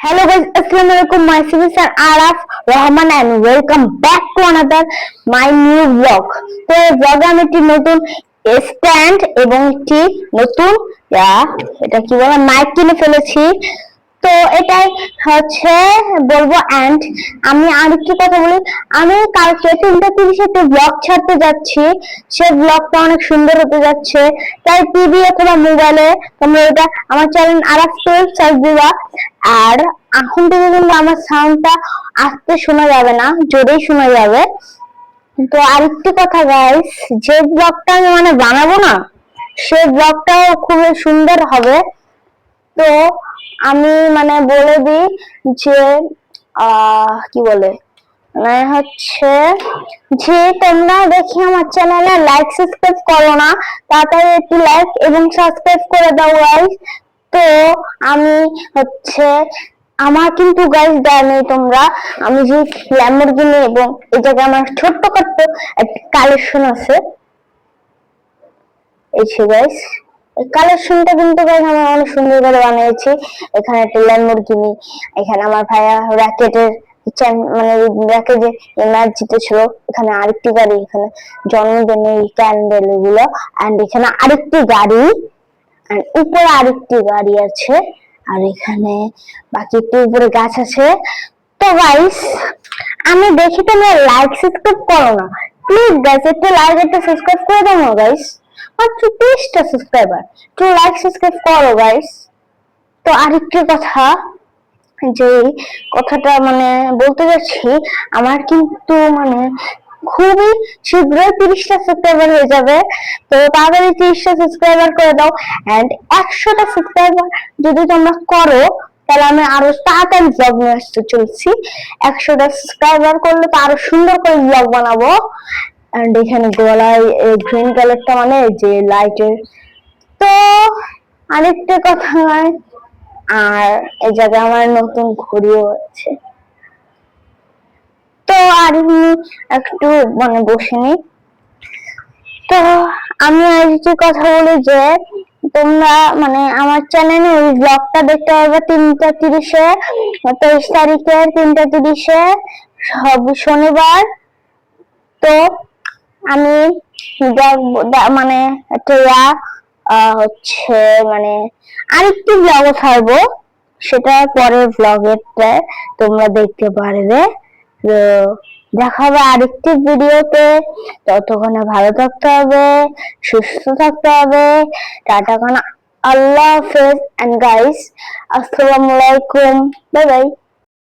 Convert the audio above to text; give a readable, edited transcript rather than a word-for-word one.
Hello guys, Assalamualaikum. Myself is Araf Rahman and welcome back to another my new vlog. তো এই vlog-এ আমি একটি নতুন স্ট্যান্ড এবং একটি নতুন এটা কি বলে মাইক কিনে ফেলেছি। তো এটাই হচ্ছে বলবো। এন্ড আমি আরেকটি কথা বলি, আমি কালকে 3:30 একটা ব্লগ ছাড়তে যাচ্ছি। সেই ব্লগটা অনেক সুন্দর হতে যাচ্ছে, তাই টিভি অথবা মোবাইলে তোমরা এটা আমার চ্যানেল আরাফ সার্চ দিবা। আর এখন থেকে কিন্তু আমার সাউন্ডটা আস্তে শোনা যাবে না, জোরেই শোনা যাবে। তো আরেকটি কথা গাইস, যে ব্লগটা আমি বানাবো না, সেই ব্লগটাও খুব সুন্দর হবে। তো আমি বলে দিই যে কি বলে হচ্ছে যে তোমরা দেখি আমার চ্যানেলে লাইক সাবস্ক্রাইব করো না, তাড়াতাড়ি একটু লাইক এবং সাবস্ক্রাইব করে দাও গাইস। তো আমি হচ্ছে আমার কিন্তু গাইস দেয় নেই তোমরা, আমি যে ল্যাম্বরগিনি এবং এই জায়গায় আমার ছোট্টখাট্ট একটা কালেকশন আছে। এই যে গাইস, এই কালেকশনটা কিন্তু গাইস আমি অনেক সুন্দর করে বানিয়েছি। এখানে একটা ল্যাম্বরগিনি, এখানে আমার ভাইয়া র্যাকেটের র্যাকেটে ম্যাচ জিতেছিল, এখানে আরেকটি গাড়ি, এখানে জন্মদিনের ক্যান্ডেল এগুলো, এন্ড এখানে আরেকটি গাড়ি, আর উপরে আরেকটি গাড়ি আছে, আর এখানে বাকি একটু উপরে গাছ আছে। তো গাইস আমি দেখি তোমরা লাইক সাবস্ক্রাইব করো না, প্লিজ গাইস একটু লাইক একটু সাবস্ক্রাইব করে দাও না গাইস, মাত্র 30টা সাবস্ক্রাইবার, একটু লাইক সাবস্ক্রাইব করো গাইস। তো আরেকটি কথা, যে কথাটা বলতে যাচ্ছি, আমার কিন্তু খুবই শীঘ্রই 30টা সাবস্ক্রাইবার হয়ে যাবে। তো তাড়াতাড়ি 30টা সাবস্ক্রাইবার করে দাও। এন্ড 100টা সাবস্ক্রাইবার যদি তোমরা করো, তাহলে আমি আরো তাড়াতাড়ি ব্লগ নিয়ে আসতে চলছি। 100টা সাবস্ক্রাইবার করলে তো আরো সুন্দর করে ব্লগ বানাবো। এন্ড এখানে গলায় গ্রিন কালারটা যে লাইটের। তো আরেকটা কথা, আর এই জায়গায় আমার নতুন ঘড়িও আছে। তো আর একটু বসে নি। তো আমি আজকে কথা বলি যে তোমরা আমার চ্যানেলে ওই ব্লগটা দেখতে পাবে 3:30-এ, 23 তারিখের 3:30-এ শনিবার। তো আমি একটা হচ্ছে আরেকটি ব্লগও ছাড়বো, সেটা পরের ব্লগেরটা তোমরা দেখতে পারবে। তো দেখা হবে আরেকটি ভিডিওতে। ততক্ষণে ভালো থাকতে হবে, সুস্থ থাকতে হবে। টাটা কানা, আল্লাহ হাফেজ এন্ড গাইস, আসসালামু আলাইকুম, বাই বাই।